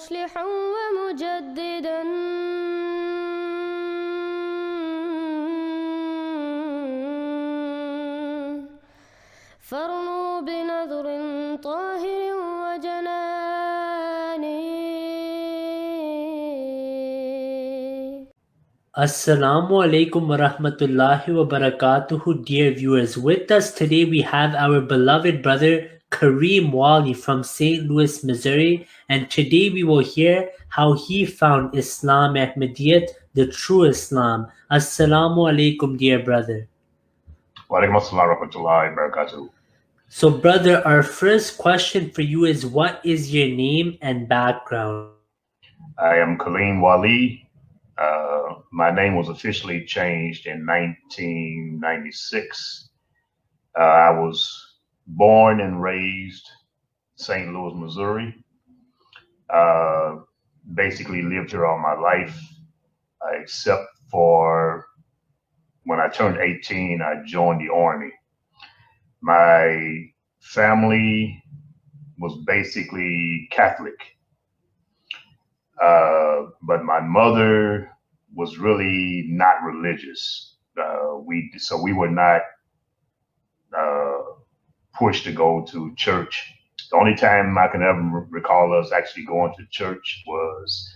مصلحا ومجددا فارنوا بنظر طاهر وجناني. Assalamu Alaikum wa rahmatullahi wa barakatuhu, dear viewers. With us today we have our beloved brother Kaleem Wali from St. Louis, Missouri, and today we will hear how he found Islam, Ahmadiyyat, the true Islam. Assalamu Alaikum, dear brother. Wa alaikum assalam wa rahmatullahi wa barakatuh. So brother, our first question for you is, what is your name and background? I am Kaleem Wali. My name was officially changed in 1996. I was born and raised St. Louis, Missouri. Basically lived here all my life, except for when I turned 18, I joined the Army. My family was basically Catholic. But my mother was really not religious. We were not pushed to go to church. The only time I can ever recall us actually going to church was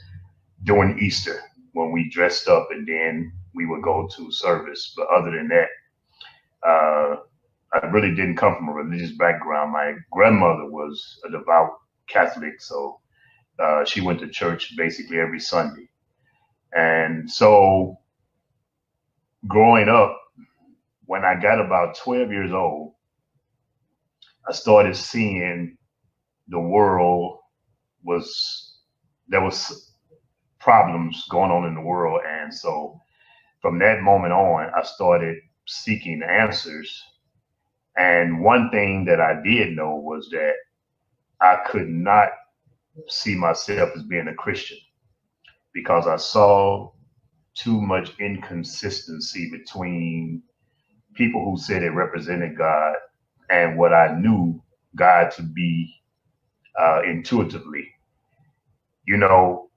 during Easter, when we dressed up and then we would go to service. But other than that, I really didn't come from a religious background. My grandmother was a devout Catholic, so she went to church basically every Sunday. And so growing up, when I got about 12 years old, I started seeing the world there was problems going on in the world. And so from that moment on, I started seeking answers. And one thing that I did know was that I could not see myself as being a Christian, because I saw too much inconsistency between people who said they represented God and what I knew God to be intuitively. You know,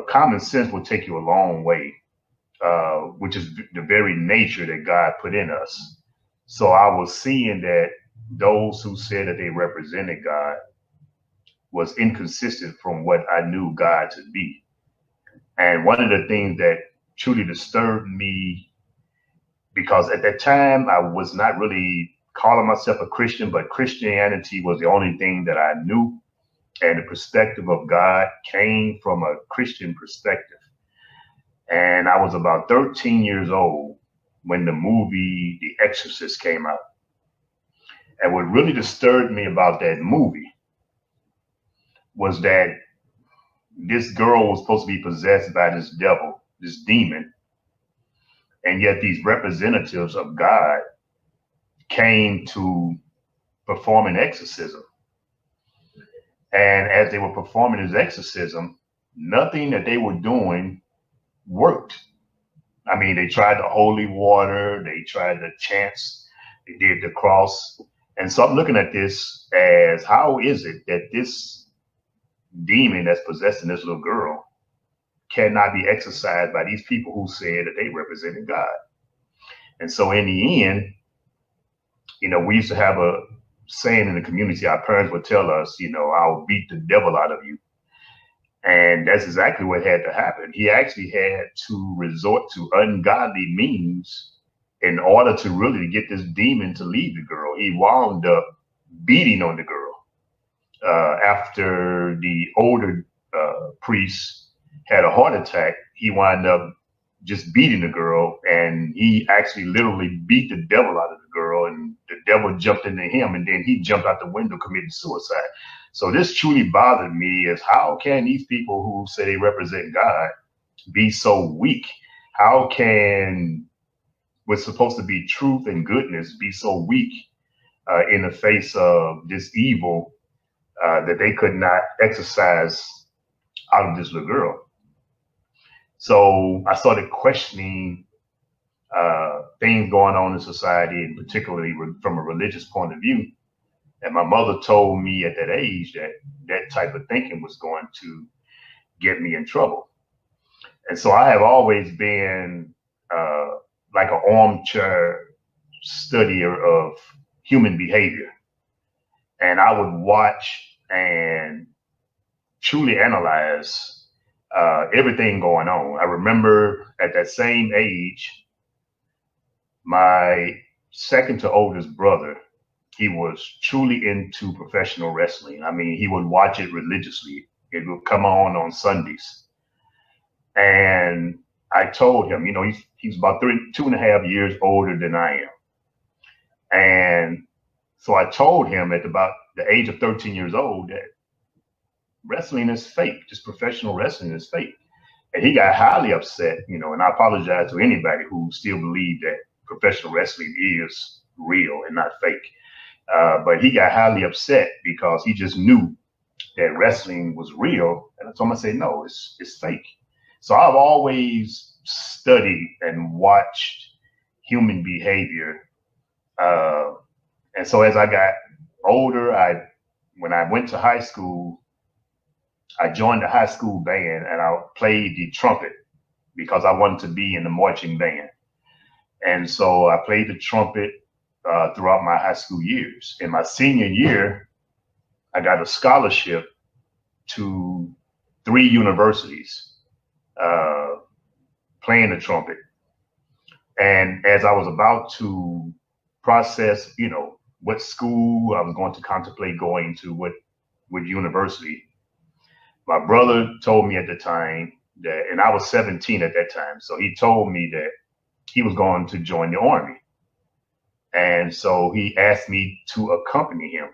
common sense will take you a long way, which is the very nature that God put in us. So I was seeing that those who said that they represented God was inconsistent from what I knew God to be. And one of the things that truly disturbed me, because at that time I was not really calling myself a Christian, but Christianity was the only thing that I knew. And the perspective of God came from a Christian perspective. And I was about 13 years old when the movie The Exorcist came out. And what really disturbed me about that movie was that this girl was supposed to be possessed by this devil, this demon. And yet these representatives of God came to perform an exorcism. And as they were performing this exorcism, nothing that they were doing worked. I mean, they tried the holy water, they tried the chants, they did the cross. And so I'm looking at this as, how is it that this demon that's possessing this little girl cannot be exorcised by these people who said that they represented God? And so in the end, you know, we used to have a saying in the community, our parents would tell us, you know, I'll beat the devil out of you. And that's exactly what had to happen. He actually had to resort to ungodly means in order to really get this demon to leave the girl. He wound up beating on the girl. After the older priest had a heart attack, he wound up just beating the girl, and he actually literally beat the devil out of the girl, and the devil jumped into him, and then he jumped out the window, committed suicide. So this truly bothered me, is how can these people who say they represent God be so weak? How can what's supposed to be truth and goodness be so weak in the face of this evil that they could not exercise out of this little girl? So I started questioning things going on in society, and particularly from a religious point of view. And my mother told me at that age that that type of thinking was going to get me in trouble. And so I have always been like an armchair studier of human behavior. And I would watch and truly analyze everything going on. I remember at that same age, my second to oldest brother, he was truly into professional wrestling. I mean, he would watch it religiously. It would come on Sundays. And I told him, you know, he's about 2.5 years older than I am. And so I told him at about the age of 13 years old that wrestling is fake. Just professional wrestling is fake. And he got highly upset, you know, and I apologize to anybody who still believes that professional wrestling is real and not fake. But he got highly upset because he just knew that wrestling was real. And I told him, I said, no, it's fake. So I've always studied and watched human behavior. And so as I got older, when I went to high school, I joined the high school band and I played the trumpet because I wanted to be in the marching band. And so I played the trumpet throughout my high school years. In my senior year, I got a scholarship to 3 universities playing the trumpet. And as I was about to process, you know, what school I was going to contemplate going to, what university, my brother told me at the time that, and I was 17 at that time, so he told me that he was going to join the Army. And so he asked me to accompany him.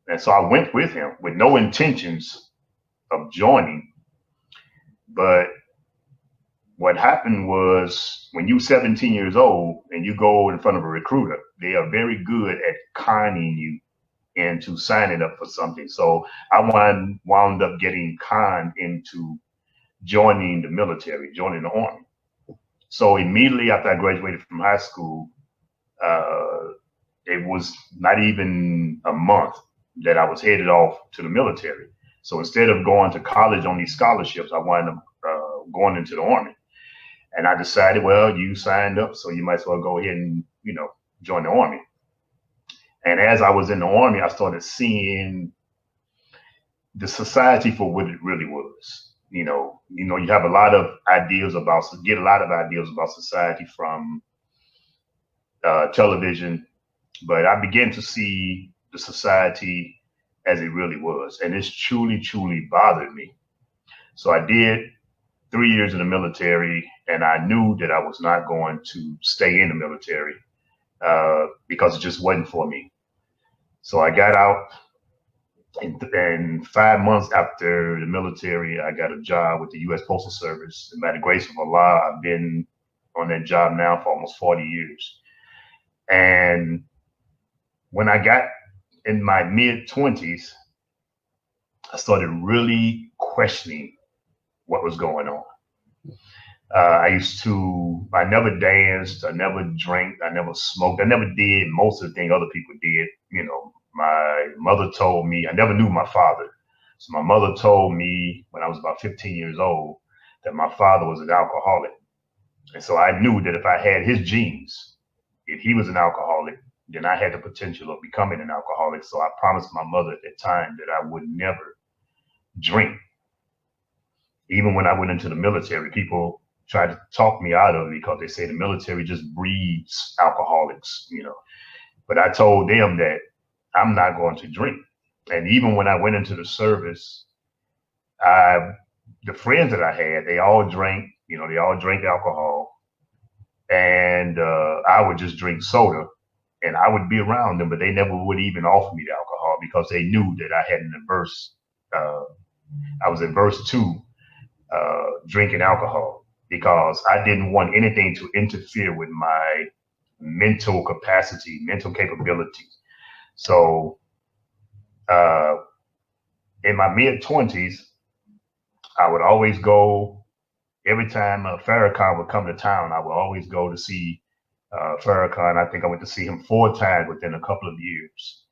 And so I went with him with no intentions of joining. But what happened was when you're 17 years old and you go in front of a recruiter, they are very good at conning you into signing up for something. So I wound up getting conned into joining the military, joining the Army. So immediately after I graduated from high school, it was not even a month that I was headed off to the military. So instead of going to college on these scholarships, I wound up going into the Army. And I decided, well, you signed up, so you might as well go ahead and, you know, join the Army. And as I was in the Army, I started seeing the society for what it really was. You have a lot of ideas about society from television, but I began to see the society as it really was. And it's truly, truly bothered me. So I did 3 years in the military, and I knew that I was not going to stay in the military because it just wasn't for me. So I got out, and 5 months after the military, I got a job with the U.S. Postal Service. And by the grace of Allah, I've been on that job now for almost 40 years. And when I got in my mid-20s, I started really questioning what was going on. I never danced, I never drank, I never smoked, I never did most of the things other people did. You know, my mother told me, I never knew my father. So my mother told me when I was about 15 years old that my father was an alcoholic. And so I knew that if I had his genes, if he was an alcoholic, then I had the potential of becoming an alcoholic. So I promised my mother at that time that I would never drink. Even when I went into the military, people tried to talk me out of it because they say the military just breeds alcoholics, you know. But I told them that I'm not going to drink. And even when I went into the service, the friends that I had, they all drank, you know, they all drank alcohol. And I would just drink soda, and I would be around them, but they never would even offer me the alcohol because they knew that I had an adverse, I was adverse to drinking alcohol because I didn't want anything to interfere with my mental capacity, mental capability. So in my mid-20s, I would always go, every time Farrakhan would come to town, I would always go to see Farrakhan. I think I went to see him 4 times within a couple of years.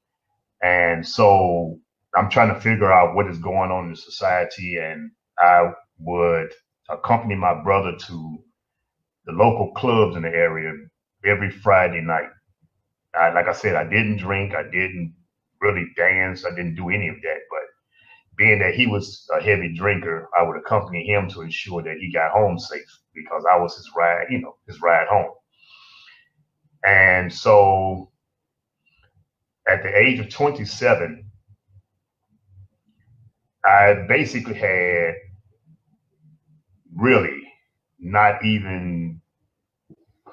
And so I'm trying to figure out what is going on in society, and I would accompany my brother to the local clubs in the area every Friday night. Like I said, I didn't drink, I didn't really dance, I didn't do any of that. But being that he was a heavy drinker, I would accompany him to ensure that he got home safe because I was his ride, his ride home. And so at the age of 27, I basically had really not even,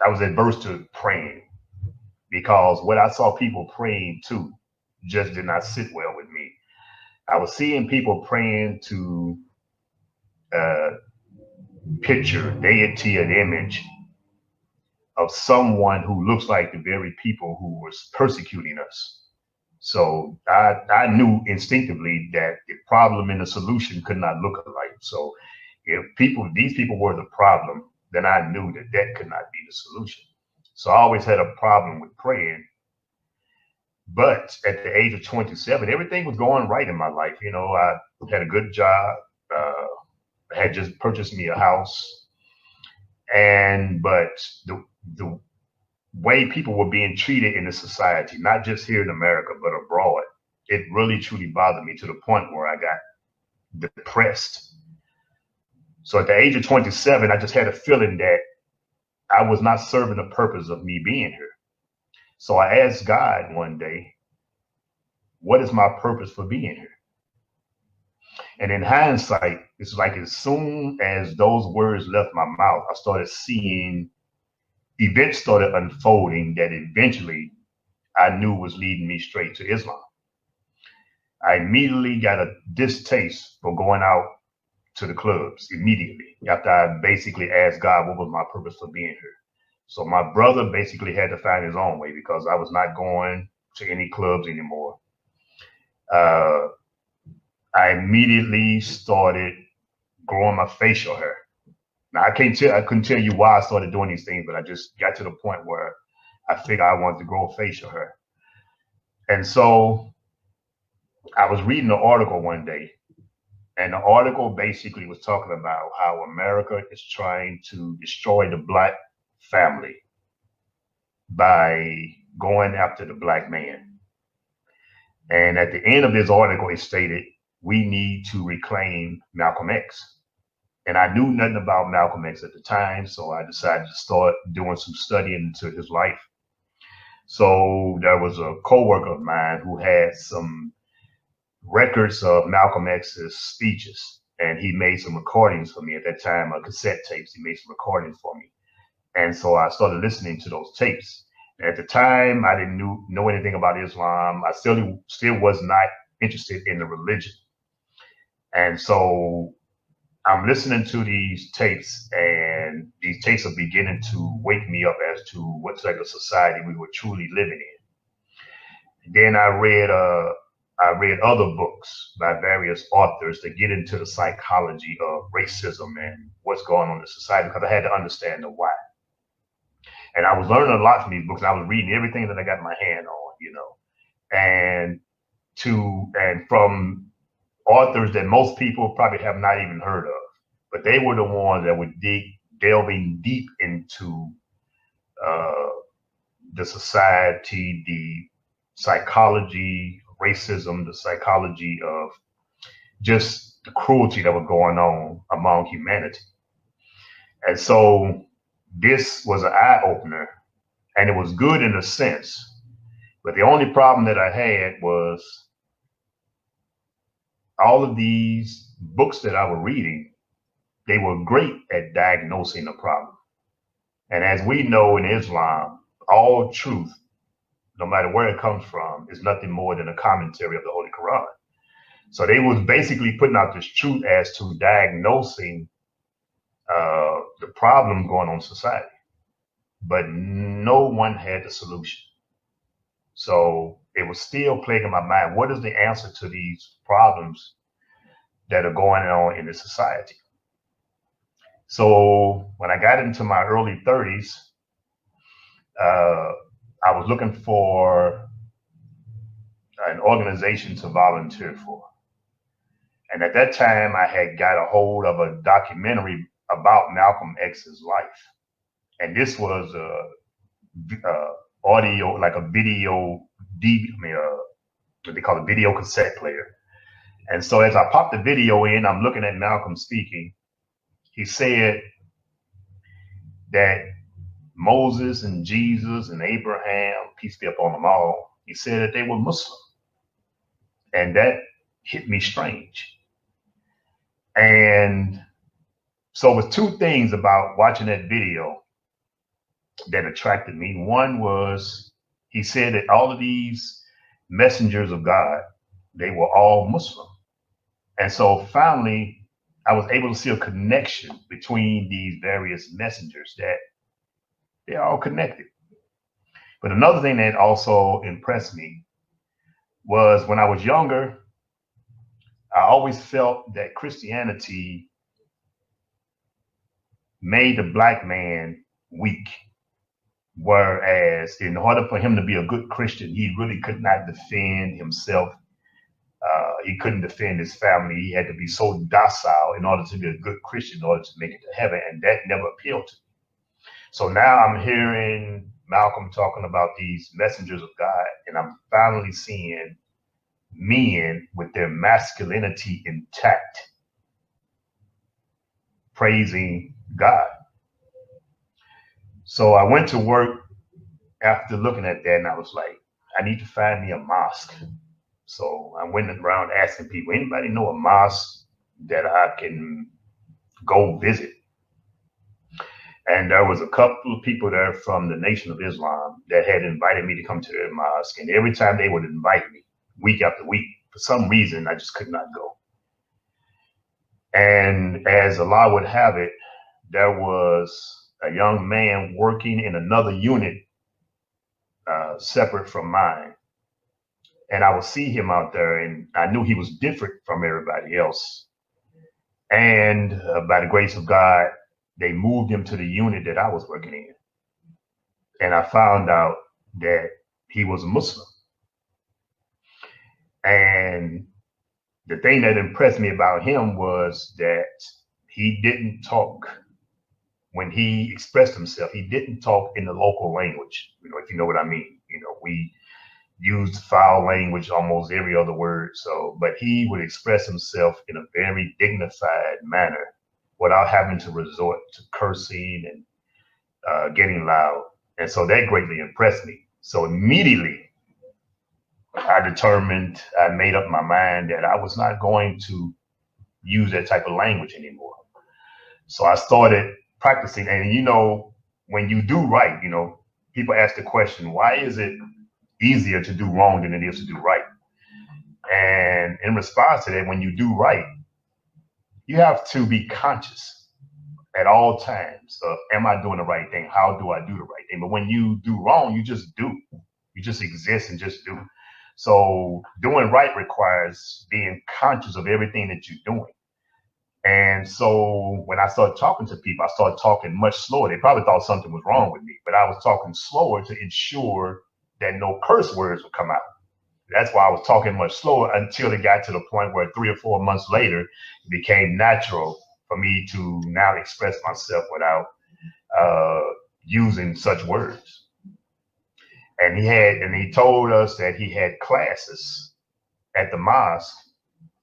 I was adverse to praying because what I saw people praying to just did not sit well with me. I was seeing people praying to picture, deity, an image of someone who looks like the very people who was persecuting us. So I knew instinctively that the problem and the solution could not look alike. So if these people were the problem, then I knew that that could not be the solution. So I always had a problem with praying. But at the age of 27, everything was going right in my life. I had a good job. I had just purchased me a house. But the way people were being treated in the society, not just here in America, but abroad, it really truly bothered me to the point where I got depressed. So at the age of 27, I just had a feeling that I was not serving the purpose of me being here. So I asked God one day, what is my purpose for being here? And in hindsight, it's like as soon as those words left my mouth, I started seeing events started unfolding that eventually I knew was leading me straight to Islam. I immediately got a distaste for going out to the clubs immediately after I basically asked God what was my purpose for being here. So my brother basically had to find his own way because I was not going to any clubs anymore. I immediately started growing my facial hair. Now I couldn't tell you why I started doing these things, but I just got to the point where I figured I wanted to grow facial hair. And so I was reading an article one day, and the article basically was talking about how America is trying to destroy the Black family by going after the Black man. And at the end of this article, it stated, we need to reclaim Malcolm X. And I knew nothing about Malcolm X at the time, so I decided to start doing some studying into his life. So there was a coworker of mine who had some records of Malcolm X's speeches, and he made some recordings for me at that time, cassette tapes. He made some recordings for me. And so I started listening to those tapes. At the time, I didn't know anything about Islam. I still was not interested in the religion. And so I'm listening to these tapes, and these tapes are beginning to wake me up as to what type of society we were truly living in. Then I read other books by various authors that get into the psychology of racism and what's going on in society, because I had to understand the why. And I was learning a lot from these books. I was reading everything that I got my hand on, and from authors that most people probably have not even heard of, but they were the ones that were delving deep into the society, the psychology, racism, the psychology of just the cruelty that was going on among humanity. And so this was an eye opener, and it was good in a sense. But the only problem that I had was all of these books that I was reading, they were great at diagnosing the problem. And as we know in Islam, all truth, no matter where it comes from, is nothing more than a commentary of the Holy Quran. So they was basically putting out this truth as to diagnosing the problem going on in society. But no one had the solution. So it was still plaguing my mind. What is the answer to these problems that are going on in the society? So when I got into my early 30s, I was looking for an organization to volunteer for. And at that time, I had got a hold of a documentary about Malcolm X's life. And this was a audio, like a video, what they call a video cassette player. And so as I popped the video in, I'm looking at Malcolm speaking. He said that Moses and Jesus and Abraham, peace be upon them all, he said that they were Muslim. And that hit me strange. And so it was two things about watching that video that attracted me. One was he said that all of these messengers of God, they were all Muslim. And so finally, I was able to see a connection between these various messengers, that they're all connected. But another thing that also impressed me was when I was younger, I always felt that Christianity made the black man weak. Whereas in order for him to be a good Christian, he really could not defend himself. He couldn't defend his family. He had to be so docile in order to be a good Christian, in order to make it to heaven. And that never appealed to me. So now I'm hearing Malcolm talking about these messengers of God, and I'm finally seeing men with their masculinity intact, praising God. So I went to work after looking at that, and I was like, I need to find me a mosque. So I went around asking people, anybody know a mosque that I can go visit? And there was a couple of people there from the Nation of Islam that had invited me to come to their mosque. And every time they would invite me, week after week, for some reason, I just could not go. And as Allah would have it, there was a young man working in another unit separate from mine. And I would see him out there, and I knew he was different from everybody else. And by the grace of God, they moved him to the unit that I was working in. And I found out that he was a Muslim. And the thing that impressed me about him was that he didn't talk. When he expressed himself, he didn't talk in the local language, if you know what I mean. We used foul language almost every other word. But he would express himself in a very dignified manner without having to resort to cursing and getting loud. And so that greatly impressed me. So immediately I made up my mind that I was not going to use that type of language anymore. So I started practicing. And, when you do right, people ask the question, why is it easier to do wrong than it is to do right? And in response to that, when you do right, you have to be conscious at all times of, am I doing the right thing? How do I do the right thing? But when you do wrong, you just do. You just exist and just do. So doing right requires being conscious of everything that you're doing. And so when I started talking to people, I started talking much slower. They probably thought something was wrong with me, but I was talking slower to ensure that no curse words would come out. That's why I was talking much slower until it got to the point where 3 or 4 months later, it became natural for me to now express myself without using such words. And he told us that he had classes at the mosque.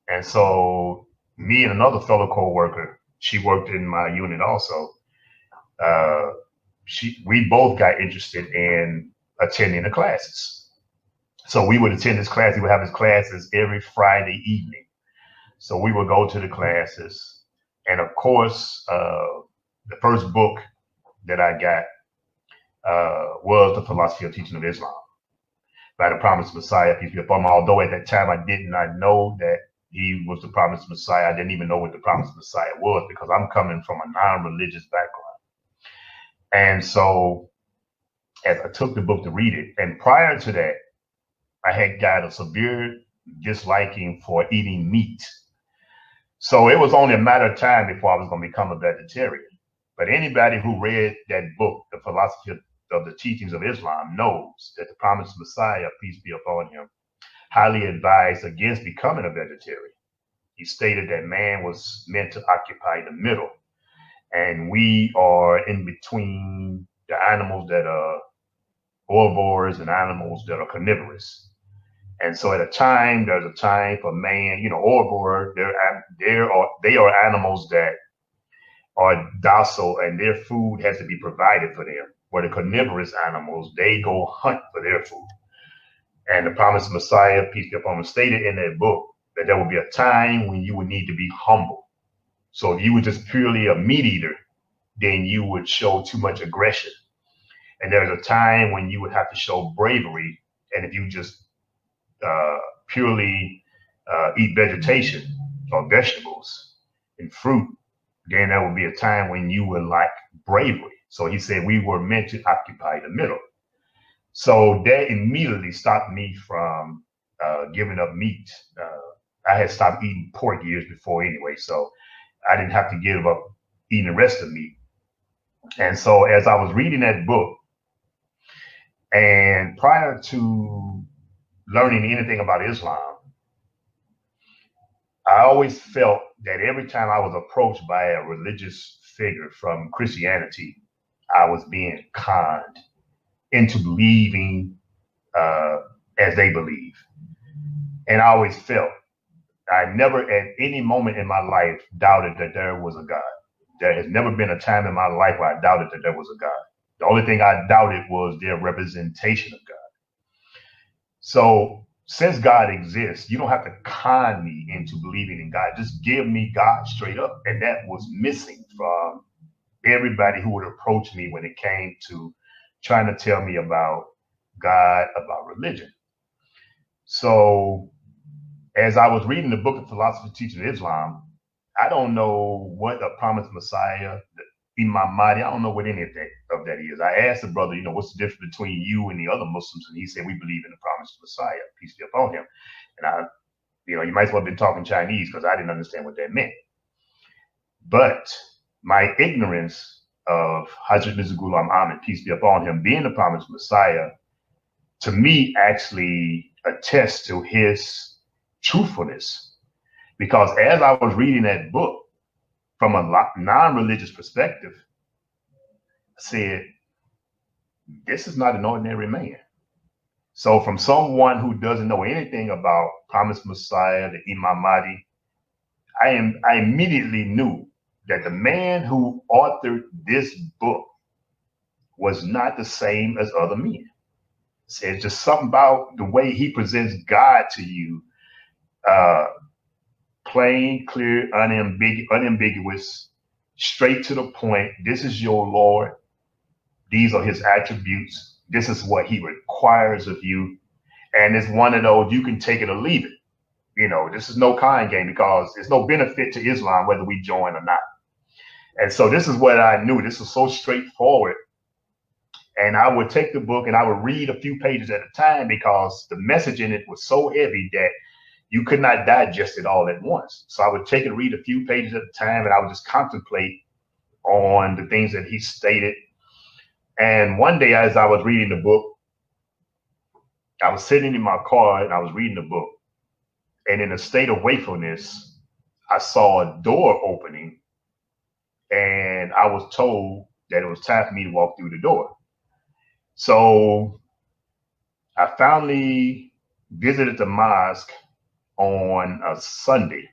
And so me and another fellow co-worker, she worked in my unit also. We both got interested in attending the classes. So we would attend this class. He would have his classes every Friday evening. So we would go to the classes. And of course, the first book that I got was The Philosophy of Teaching of Islam by the Promised Messiah, peace be upon him. Although at that time I did not know that he was the Promised Messiah. I didn't even know what the Promised Messiah was, because I'm coming from a non-religious background. And so as I took the book to read it, and prior to that, I had got a severe disliking for eating meat. So it was only a matter of time before I was going to become a vegetarian. But anybody who read that book, The Philosophy of the Teachings of Islam, knows that the Promised Messiah, peace be upon him, highly advised against becoming a vegetarian. He stated that man was meant to occupy the middle, and we are in between the animals that are herbivores and animals that are carnivorous. And so there's a time for man, herbivore, they are animals that are docile and their food has to be provided for them. Where the carnivorous animals, they go hunt for their food. And the promised Messiah, peace be upon him, stated in that book that there will be a time when you would need to be humble. So if you were just purely a meat eater, then you would show too much aggression. And there's a time when you would have to show bravery. And if you just purely eat vegetation or vegetables and fruit, then there would be a time when you would lack bravery. So he said we were meant to occupy the middle. So that immediately stopped me from giving up meat. I had stopped eating pork years before anyway, so I didn't have to give up eating the rest of meat. And so as I was reading that book, and prior to learning anything about Islam, I always felt that every time I was approached by a religious figure from Christianity, I was being conned into believing as they believe. And I always felt, I never at any moment in my life doubted that there was a God. There has never been a time in my life where I doubted that there was a God. The only thing I doubted was their representation of God. So since God exists, you don't have to con me into believing in God. Just give me God straight up. And that was missing from everybody who would approach me when it came to trying to tell me about God, about religion. So as I was reading the book of Philosophy Teaching Islam, I don't know what a promised Messiah, Imam Mahdi, I don't know what any of that is. I asked the brother, what's the difference between you and the other Muslims? And he said, we believe in the promised Messiah, peace be upon him. And you might as well have been talking Chinese because I didn't understand what that meant. But my ignorance of Hazrat Mirza Ghulam Ahmad, peace be upon him, being the promised Messiah, to me actually attests to his truthfulness. Because as I was reading that book from a non-religious perspective, I said, this is not an ordinary man. So from someone who doesn't know anything about promised Messiah, the Imam Mahdi, I immediately knew that the man who authored this book was not the same as other men. It's just something about the way he presents God to you, plain, clear, unambiguous, straight to the point. This is your Lord. These are his attributes. This is what he requires of you. And it's one of those, you can take it or leave it. This is no kind game because there's no benefit to Islam whether we join or not. And so this is what I knew. This was so straightforward. And I would take the book and I would read a few pages at a time because the message in it was so heavy that you could not digest it all at once. So I would take and read a few pages at a time and I would just contemplate on the things that he stated. And one day as I was reading the book, I was sitting in my car and I was reading the book. And in a state of wakefulness, I saw a door opening and I was told that it was time for me to walk through the door. So I finally visited the mosque on a Sunday.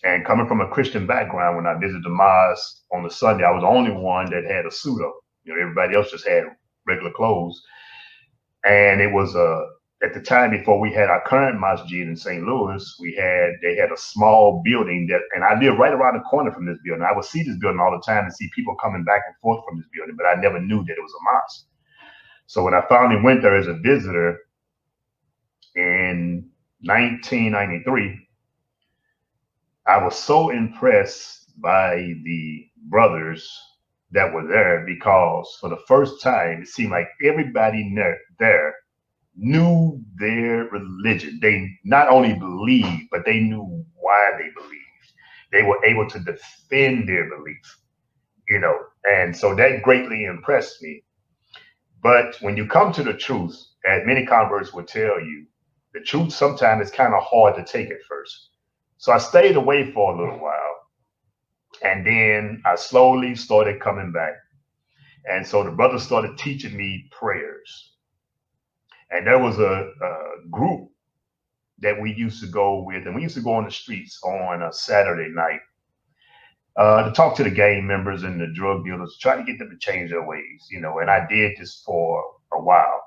And coming from a Christian background, when I visited the mosque on the Sunday, I was the only one that had a suit on. Everybody else just had regular clothes. And it was at the time before we had our current masjid in St. Louis, they had a small building and I lived right around the corner from this building. I would see this building all the time and see people coming back and forth from this building, but I never knew that it was a mosque. So when I finally went there as a visitor in 1993, I was so impressed by the brothers that were there because for the first time, it seemed like everybody there knew their religion. They not only believed, but they knew why they believed. They were able to defend their belief, and so that greatly impressed me. But when you come to the truth, as many converts will tell you, the truth sometimes is kind of hard to take at first. So I stayed away for a little while, and then I slowly started coming back. And so the brother started teaching me prayers. And there was a group that we used to go with, and we used to go on the streets on a Saturday night to talk to the gang members and the drug dealers, try to get them to change their ways, you know. And I did this for a while.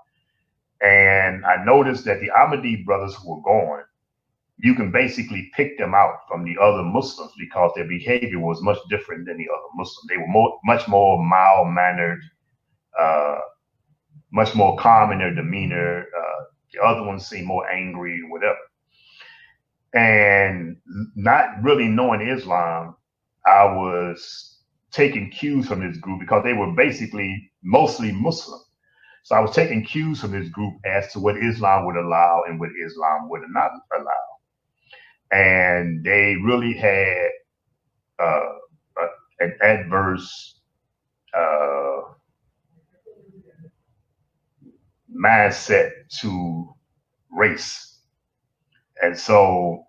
And I noticed that the Ahmadi brothers who were going, you can basically pick them out from the other Muslims because their behavior was much different than the other Muslims. They were much more mild-mannered, much more calm in their demeanor. The other ones seemed more angry, whatever. And not really knowing Islam, I was taking cues from this group because they were basically mostly Muslim. So I was taking cues from this group as to what Islam would allow and what Islam would not allow. And they really had an adverse mindset to race. And so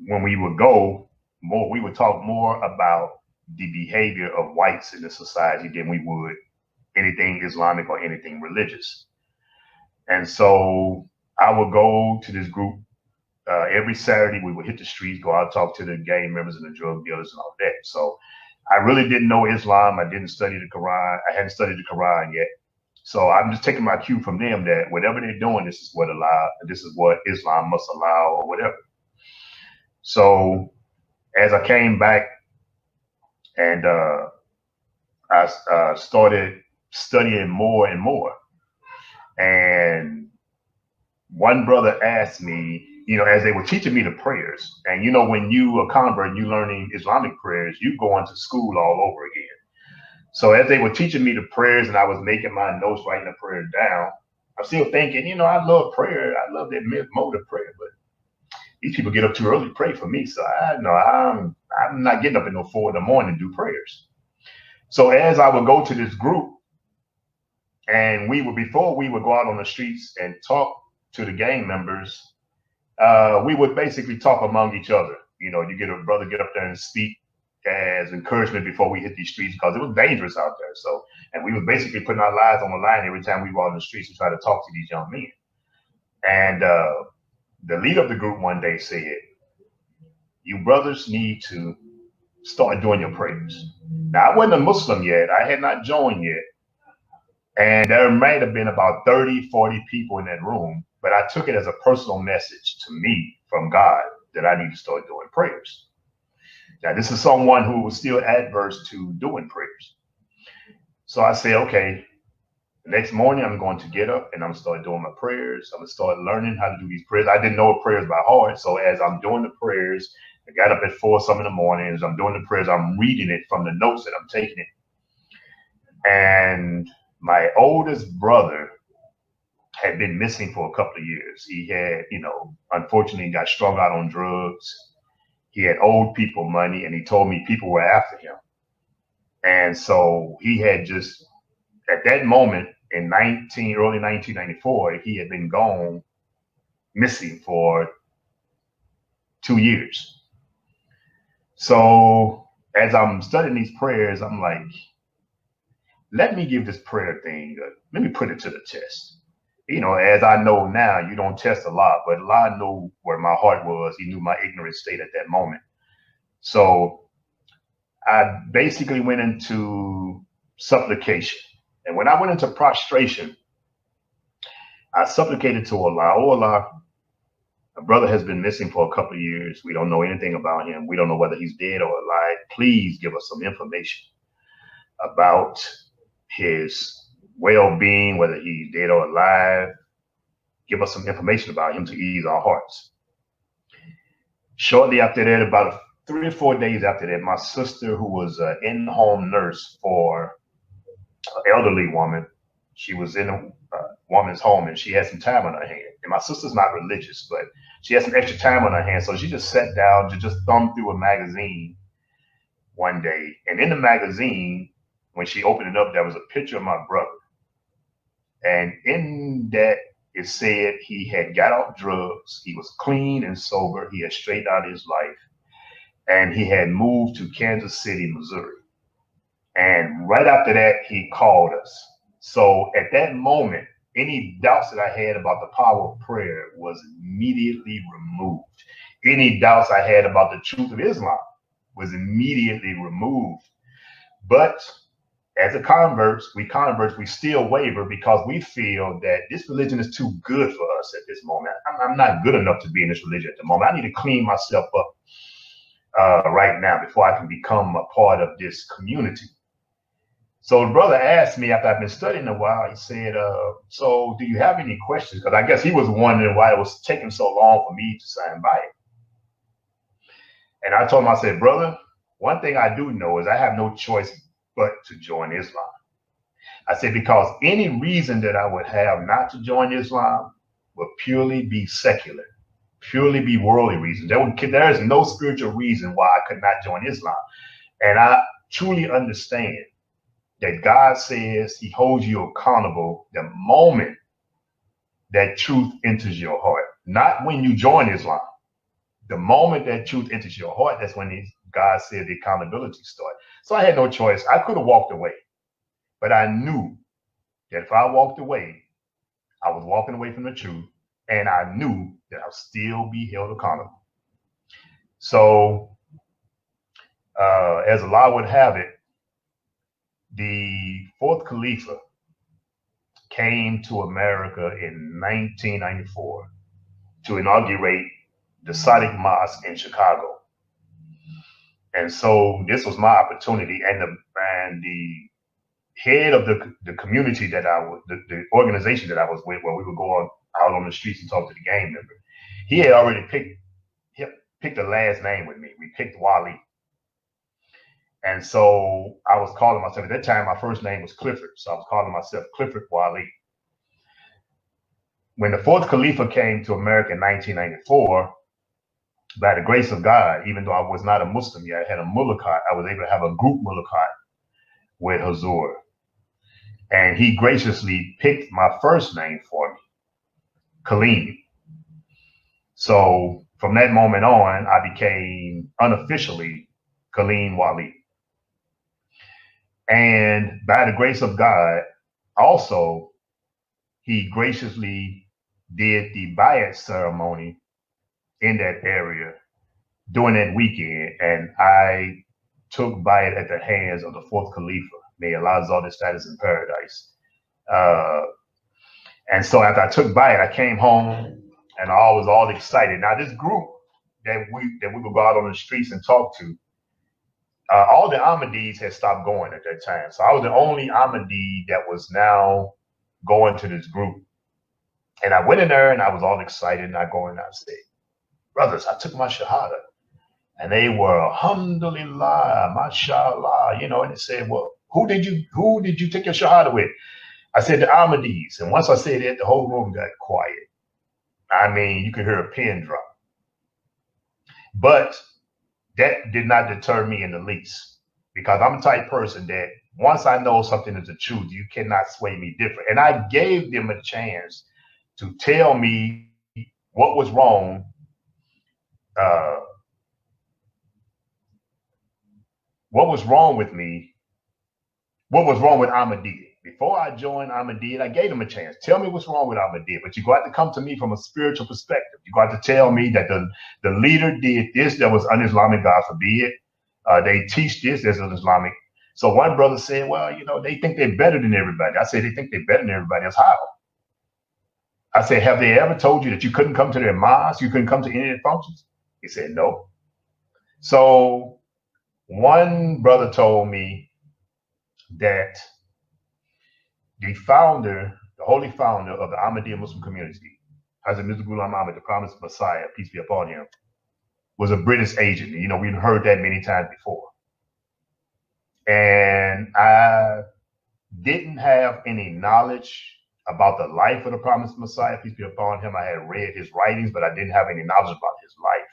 when we would go more, we would talk more about the behavior of whites in the society than we would anything Islamic or anything religious. And so I would go to this group every Saturday. We would hit the streets, go out, talk to the gang members and the drug dealers and all that. So I really didn't know Islam. I didn't study the Quran. I hadn't studied the Quran yet. So I'm just taking my cue from them that whatever they're doing, this is what Islam must allow or whatever. So as I came back and I started studying more and more, and one brother asked me, you know, as they were teaching me the prayers, and you know, when you a convert and you learning Islamic prayers, you going to school all over again. So as they were teaching me the prayers and I was making my notes, writing the prayer down, I'm still thinking, you know, I love prayer. I love that mode of prayer, but these people get up too early to pray for me. So I know I'm not getting up at no 4 a.m. to do prayers. So as I would go to this group, and before we would go out on the streets and talk to the gang members, we would basically talk among each other. You know, you get a brother get up there and speak as encouragement before we hit these streets because it was dangerous out there. So, and we were basically putting our lives on the line every time we were on the streets to try to talk to these young men. And the leader of the group one day said, "You brothers need to start doing your prayers." Now, I wasn't a Muslim yet. I had not joined yet. And there might have been about 30, 40 people in that room, but I took it as a personal message to me from God that I need to start doing prayers. Now, this is someone who was still adverse to doing prayers. So I said, okay, the next morning I'm going to get up and I'm going to start doing my prayers. I'm going to start learning how to do these prayers. I didn't know prayers by heart. So as I'm doing the prayers, I got up at 4 in the morning. As I'm doing the prayers, I'm reading it from the notes that I'm taking it. And my oldest brother had been missing for a couple of years. He had, you know, unfortunately got strung out on drugs. He had owed people money, and he told me people were after him. And so he had just, at that moment in early 1994, he had been gone, missing for 2 years. So as I'm studying these prayers, I'm like, let me give this prayer thing, let me put it to the test. You know, as I know now, you don't test a lot, but Allah knew where my heart was. He knew my ignorant state at that moment. So I basically went into supplication. And when I went into prostration, I supplicated to Allah. Oh, Allah, a brother has been missing for a couple of years. We don't know anything about him. We don't know whether he's dead or alive. Please give us some information about his well-being, whether he's dead or alive. Give us some information about him to ease our hearts. Shortly after that, about 3 or 4 days after that, my sister, who was an in-home nurse for an elderly woman, she was in a woman's home and she had some time on her hand. And my sister's not religious, but she had some extra time on her hand. So she just sat down to just thumb through a magazine one day. And in the magazine, when she opened it up, there was a picture of my brother. And in that it said he had got off drugs. He was clean and sober. He had straightened out his life. And he had moved to Kansas City, Missouri. And right after that, he called us. So at that moment, any doubts that I had about the power of prayer was immediately removed. Any doubts I had about the truth of Islam was immediately removed. But as a converts, we still waver because we feel that this religion is too good for us at this moment. I'm not good enough to be in this religion at the moment. I need to clean myself up right now before I can become a part of this community. So the brother asked me after I've been studying a while, he said, so do you have any questions? Because I guess he was wondering why it was taking so long for me to sign by it. And I told him, I said, brother, one thing I do know is I have no choice but to join Islam. I said, because any reason that I would have not to join Islam would purely be secular, purely be worldly reasons. There is no spiritual reason why I could not join Islam. And I truly understand that God says he holds you accountable the moment that truth enters your heart, not when you join Islam. The moment that truth enters your heart, that's when God said the accountability starts. So I had no choice. I could have walked away, but I knew that if I walked away, I was walking away from the truth, and I knew that I'll still be held accountable. So as Allah would have it, the fourth Khalifa came to America in 1994 to inaugurate the Sadiq Mosque in Chicago. And so this was my opportunity, and the head of the community that the organization that I was with, where we would go out on the streets and talk to the gang members, he had already picked a last name with me. We picked Wali. And so I was calling myself, at that time, my first name was Clifford. So I was calling myself Clifford Wali. When the fourth Khalifa came to America in 1994, by the grace of God, even though I was not a Muslim yet, I had a mulakat. I was able to have a group mulakat with Hazur. And he graciously picked my first name for me, Kaleem. So from that moment on, I became unofficially Kaleem Wali. And by the grace of God, also, he graciously did the bayat ceremony in that area during that weekend. And I took bayat at the hands of the fourth Khalifa. May Allah exalt his status in paradise. And so after I took bayat, I came home and I was all excited. Now this group that we would go out on the streets and talk to, all the Ahmadiyyats had stopped going at that time. So I was the only Ahmadi that was now going to this group. And I went in there and I was all excited, and I go in and I said, brothers, I took my shahada. And they were, alhamdulillah, mashallah, and they said, well, who did you take your shahada with? I said, the Ahmadiyyats. And once I said that, the whole room got quiet. I mean, you could hear a pin drop. But that did not deter me in the least, because I'm the type person that once I know something is the truth, you cannot sway me different. And I gave them a chance to tell me what was wrong, what was wrong with me, what was wrong with Ahmadiyyat. Before I joined Ahmadiyyat, I gave them a chance. Tell me what's wrong with Ahmadiyyat, but you got to come to me from a spiritual perspective. You got to tell me that the leader did this that was un-Islamic, God forbid. They teach this as an Islamic. So one brother said, well, they think they're better than everybody. I said, they think they're better than everybody else. How? I said, have they ever told you that you couldn't come to their mosque? You couldn't come to any of their functions? He said, no. So one brother told me that the holy founder of the Ahmadiyya Muslim community, Hazrat Mirza Ghulam Ahmad, the promised Messiah, peace be upon him, was a British agent. We've heard that many times before. And I didn't have any knowledge about the life of the promised Messiah, peace be upon him. I had read his writings, but I didn't have any knowledge about his life.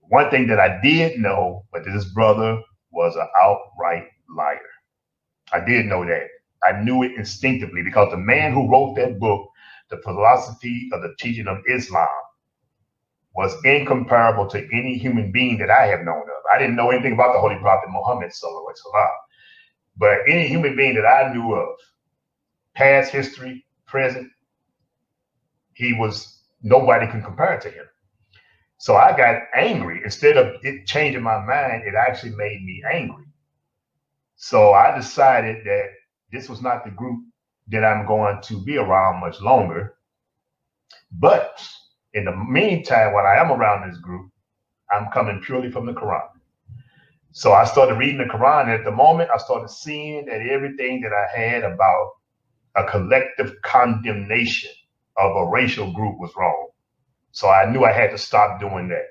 One thing that I did know, but this brother was an outright liar. I did know that. I knew it instinctively, because the man who wrote that book the philosophy of the teaching of Islam was incomparable to any human being that I have known of. I didn't know anything about the Holy Prophet Muhammad sallallahu alaihi wasallam, but any human being that I knew of, past history, present, nobody can compare to him. So I got angry. Instead of it changing my mind, it actually made me angry. So I decided that this was not the group that I'm going to be around much longer. But in the meantime, when I am around this group, I'm coming purely from the Quran. So I started reading the Quran, and at the moment I started seeing that everything that I had about a collective condemnation of a racial group was wrong. So I knew I had to stop doing that.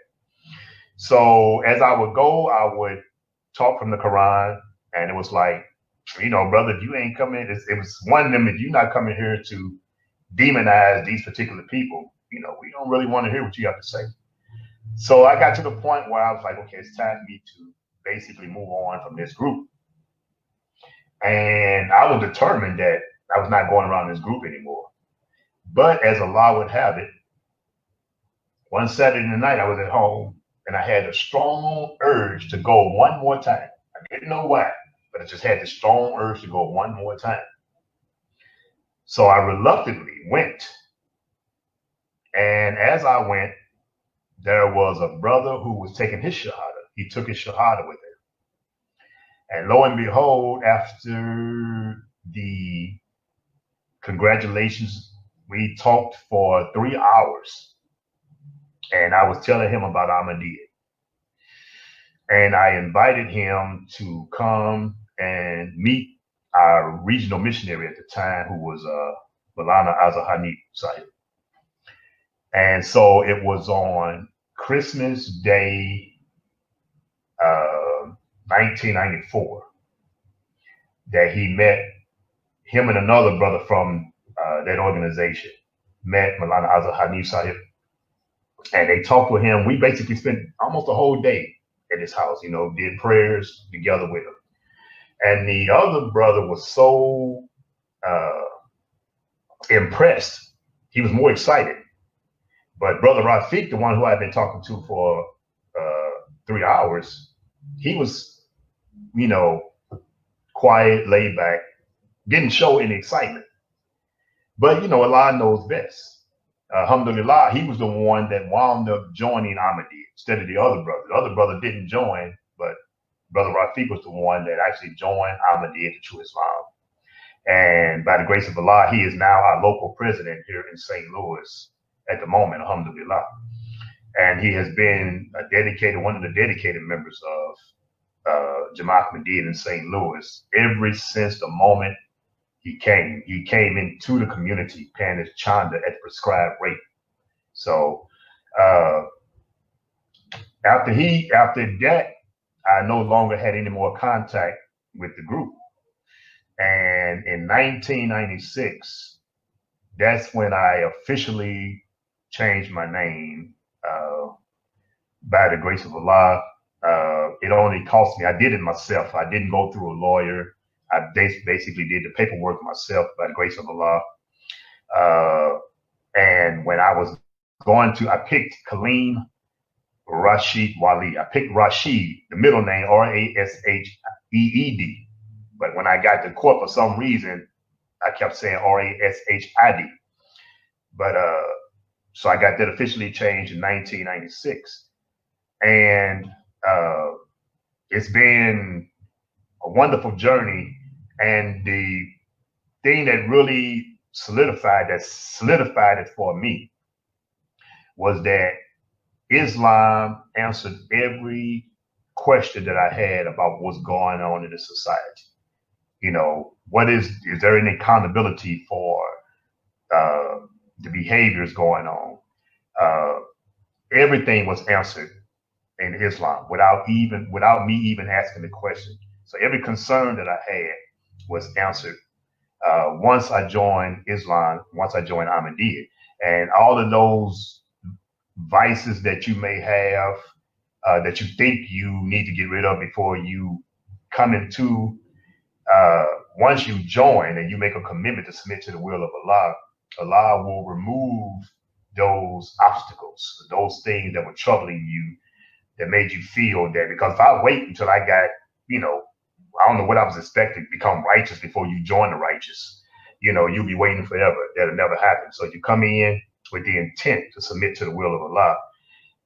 So as I would go, I would talk from the Quran, and it was like, you know, brother, if you ain't coming, it was one of them, if you're not coming here to demonize these particular people, you know, we don't really want to hear what you have to say. So I got to the point where I was like, okay, it's time for me to basically move on from this group. And I was determined that I was not going around this group anymore. But as Allah would have it, one Saturday night I was at home and I had a strong urge to go one more time. I didn't know why, but I just had this strong urge to go one more time. So I reluctantly went. And as I went, there was a brother who was taking his shahada. He took his shahada with him. And lo and behold, after the congratulations, we talked for 3 hours. And I was telling him about Ahmadiyyat. And I invited him to come and meet our regional missionary at the time, who was Maulana Azahani Sahib. And so it was on Christmas Day, 1994, that he met, him and another brother from that organization met Maulana Azahani Sahib. And they talked with him. We basically spent almost a whole day at his house, you know, did prayers together with him. And the other brother was so impressed. He was more excited. But Brother Rafiq, the one who I've been talking to for 3 hours, he was, you know, quiet, laid back, didn't show any excitement. But, you know, Allah knows best. Alhamdulillah, he was the one that wound up joining Ahmadiyyat instead of the other brother. The other brother didn't join, but Brother Rafiq was the one that actually joined Ahmadiyyat, the true Islam. And by the grace of Allah, he is now our local president here in St. Louis at the moment, alhamdulillah. And he has been one of the dedicated members of Jamaat Ahmadiyyat in St. Louis ever since the moment he came. He came into the community paying his chanda at the prescribed rate. So after that, I no longer had any more contact with the group. And in 1996, that's when I officially changed my name by the grace of Allah. It only cost me, I did it myself. I didn't go through a lawyer. I basically did the paperwork myself by the grace of Allah. And when I was I picked Kaleem Wali. I picked Rashid, the middle name, Rasheed. But when I got to court, for some reason, I kept saying Rashid. But so I got that officially changed in 1996. And it's been a wonderful journey. And the thing that really solidified it for me was that Islam answered every question that I had about what's going on in the society. You know, is there any accountability for the behaviors going on? Everything was answered in Islam without me even asking the question. So every concern that I had was answered once I joined Islam, once I joined Ahmadiyyat. And all of those vices that you may have, that you think you need to get rid of before you come into, once you join and you make a commitment to submit to the will of Allah, Allah will remove those obstacles, those things that were troubling you, that made you feel that. Because if I wait until I got, I don't know what I was expecting, become righteous before you join the righteous, you'll be waiting forever. That'll never happen. So you come in with the intent to submit to the will of Allah.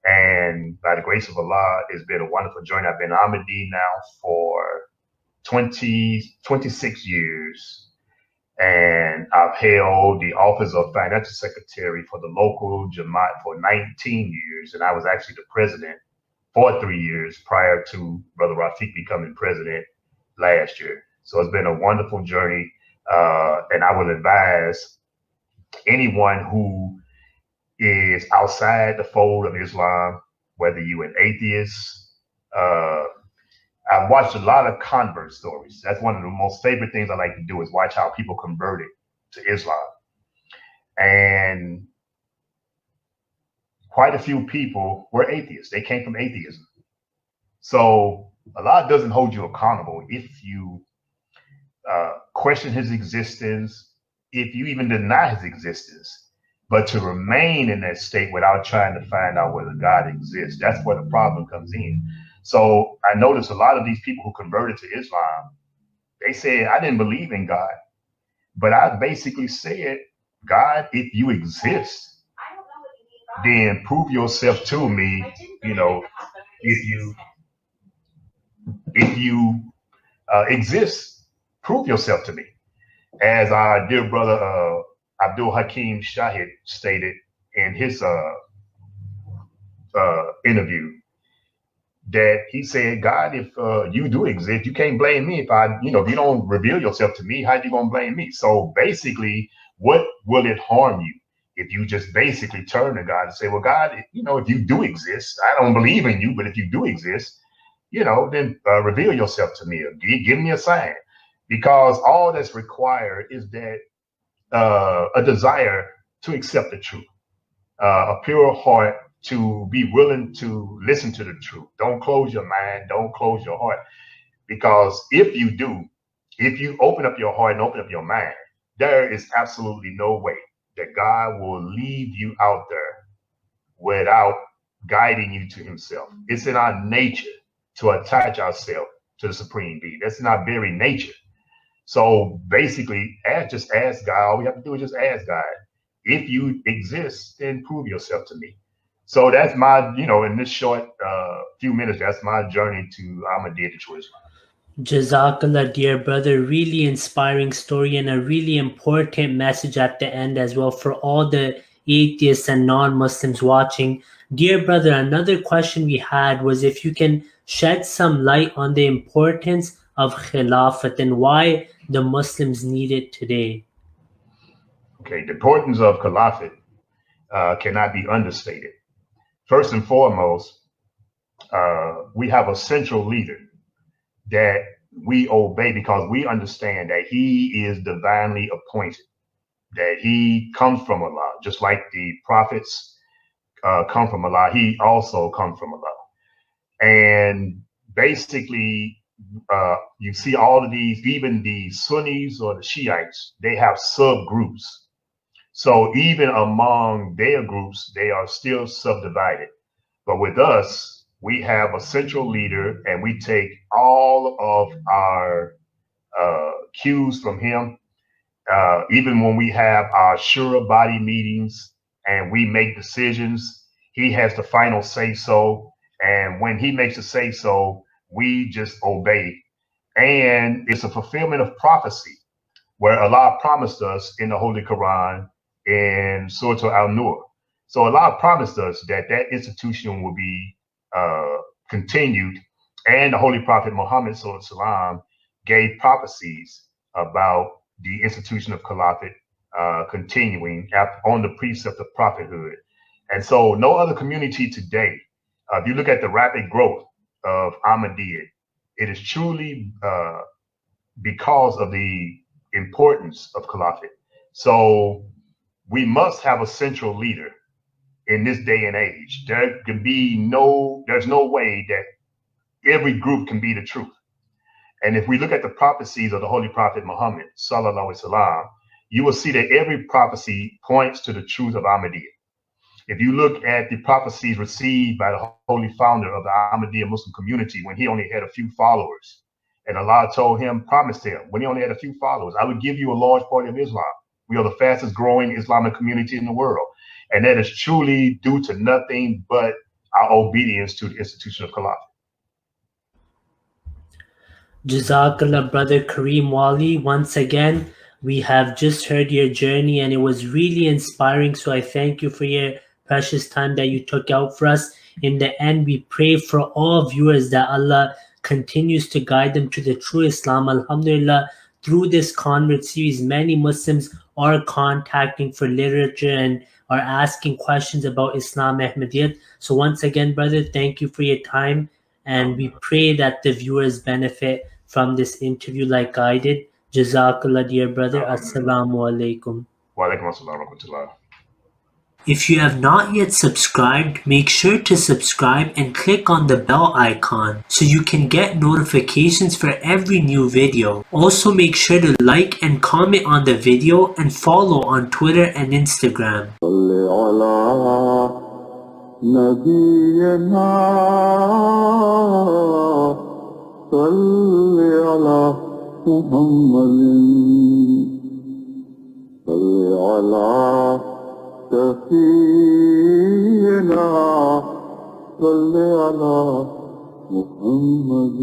And by the grace of Allah, it's been a wonderful journey. I've been Ahmadi now for 26 years. And I've held the office of financial secretary for the local Jamaat for 19 years. And I was actually the president for 3 years prior to Brother Rafiq becoming president last year. So it's been a wonderful journey. And I would advise anyone who is outside the fold of Islam, whether you're an atheist. I've watched a lot of convert stories. That's one of the most favorite things I like to do, is watch how people converted to Islam. And quite a few people were atheists. They came from atheism. So Allah doesn't hold you accountable if you question his existence, if you even deny his existence. But to remain in that state without trying to find out whether God exists, that's where the problem comes in. So I noticed a lot of these people who converted to Islam, they said, I didn't believe in God. But I basically said, God, if you exist, then prove yourself to me. If you exist, prove yourself to me. As our dear brother Abdul Hakim Shahid stated in his interview, that he said, God, if you do exist, you can't blame me. If if you don't reveal yourself to me, how are you going to blame me? So basically, what will it harm you if you just basically turn to God and say, well, God, if you do exist, I don't believe in you, but if you do exist, then reveal yourself to me, or give me a sign. Because all that's required is that a desire to accept the truth, a pure heart to be willing to listen to the truth. Don't close your mind, don't close your heart. Because if you do, if you open up your heart and open up your mind, there is absolutely no way that God will leave you out there without guiding you to himself. It's in our nature to attach ourselves to the supreme being. That's in our very nature. So basically, just ask God. All we have to do is just ask God. If you exist, then prove yourself to me. So that's my, in this short few minutes, that's my journey to Ahmadiyyat to Islam. Jazakallah, dear brother. Really inspiring story, and a really important message at the end as well for all the atheists and non-Muslims watching. Dear brother, another question we had was if you can shed some light on the importance of Khilafat and why the Muslims need it today. Okay, the importance of Khilafat cannot be understated. First and foremost, we have a central leader that we obey because we understand that he is divinely appointed, that he comes from Allah, just like the prophets come from Allah. He also comes from Allah. And basically, you see all of these, even the Sunnis or the Shiites, they have subgroups. So even among their groups, they are still subdivided. But with us, we have a central leader, and we take all of our cues from him. Even when we have our Shura body meetings and we make decisions, he has the final say so. And when he makes a say so, we just obey. And it's a fulfillment of prophecy where Allah promised us in the Holy Quran in Surah Al-Nur. So Allah promised us that that institution will be continued. And the Holy Prophet Muhammad SAW gave prophecies about the institution of Caliphate continuing on the precept of prophethood. And so no other community today, if you look at the rapid growth of Ahmadiyyat, it is truly because of the importance of Caliphate. So we must have a central leader in this day and age. There's no way that every group can be the truth. And if we look at the prophecies of the Holy Prophet Muhammad, sallallahu alaihi wasallam, you will see that every prophecy points to the truth of Ahmadiyyat. If you look at the prophecies received by the holy founder of the Ahmadiyya Muslim community when he only had a few followers, and Allah told him, promised him, when he only had a few followers, I would give you a large party of Islam. We are the fastest growing Islamic community in the world. And that is truly due to nothing but our obedience to the institution of Khilafah. Jazakallah, Brother Kaleem Wali. Once again, we have just heard your journey and it was really inspiring. So I thank you for your precious time that you took out for us. In the end, we pray for all viewers that Allah continues to guide them to the true Islam. Alhamdulillah, through this convert series, many Muslims are contacting for literature and are asking questions about Islam Ahmadiyyat. So once again, brother, thank you for your time. And we pray that the viewers benefit from this interview like I did. Jazakallah, dear brother. Assalamu Alaikum. Wa alaikum assalam wa rahmatullah. If you have not yet subscribed, make sure to subscribe and click on the bell icon so you can get notifications for every new video. Also make sure to like and comment on the video and follow on Twitter and Instagram. سفينا صل على محمد